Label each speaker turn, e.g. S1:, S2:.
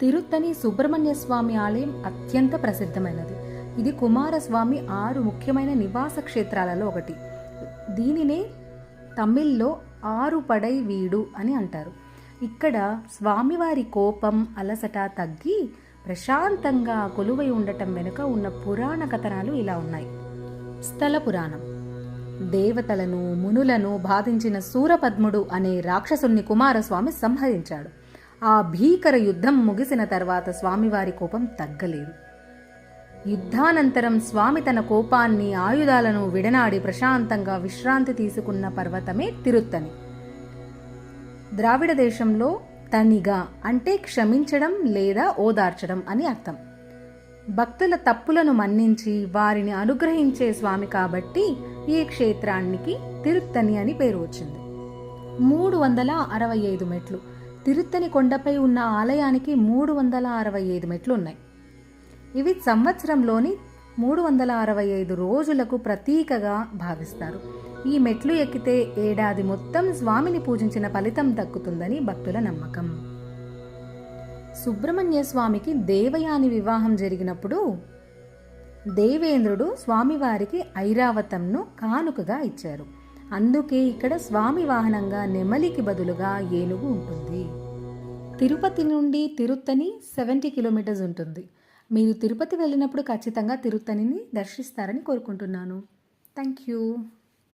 S1: తిరుత్తని సుబ్రహ్మణ్య స్వామి ఆలయం అత్యంత ప్రసిద్ధమైనది. ఇది కుమారస్వామి 6 ముఖ్యమైన నివాస క్షేత్రాలలో ఒకటి. దీనినే తమిళ్లో 6 పడై వీడు అని అంటారు. ఇక్కడ స్వామివారి కోపం, అలసట తగ్గి ప్రశాంతంగా కొలువై ఉండటం వెనుక ఉన్న పురాణ కథనాలు ఇలా ఉన్నాయి. స్థల పురాణం. దేవతలను, మునులను బాధించిన సూరపద్ముడు అనే రాక్షసుని కుమారస్వామి సంహరించాడు. ఆ భీకర యుద్ధం ముగిసిన తర్వాత స్వామివారి కోపం తగ్గలేదు. యుద్ధానంతరం స్వామి తన కోపాన్ని, ఆయుధాలను విడనాడి ప్రశాంతంగా విశ్రాంతి తీసుకున్న పర్వతమే తిరుత్తని. ద్రావిడ దేశంలో తనిగా అంటే క్షమించడం లేదా ఓదార్చడం అని అర్థం. భక్తుల తప్పులను మన్నించి వారిని అనుగ్రహించే స్వామి కాబట్టి ఈ క్షేత్రానికి తిరుత్తని అని పేరు వచ్చింది. 365 మెట్లు. తిరుత్తని కొండపై ఉన్న ఆలయానికి 365 మెట్లు ఉన్నాయి. ఇవి సంవత్సరంలోని 365 రోజులకు ప్రతీకగా భావిస్తారు. ఈ మెట్లు ఎక్కితే ఏడాది మొత్తం స్వామిని పూజించిన ఫలితం దక్కుతుందని భక్తుల నమ్మకం. సుబ్రహ్మణ్య స్వామికి దేవయాని వివాహం జరిగినప్పుడు దేవేంద్రుడు స్వామివారికి ఐరావతంను కానుకగా ఇచ్చారు. అందుకే ఇక్కడ స్వామి వాహనంగా నెమలికి బదులుగా ఏనుగు ఉంటుంది. తిరుపతి నుండి తిరుత్తని 70 కిలోమీటర్స్ ఉంటుంది. మీరు తిరుపతి వెళ్ళినప్పుడు ఖచ్చితంగా తిరుత్తనిని దర్శిస్తారని కోరుకుంటున్నాను. Thank you.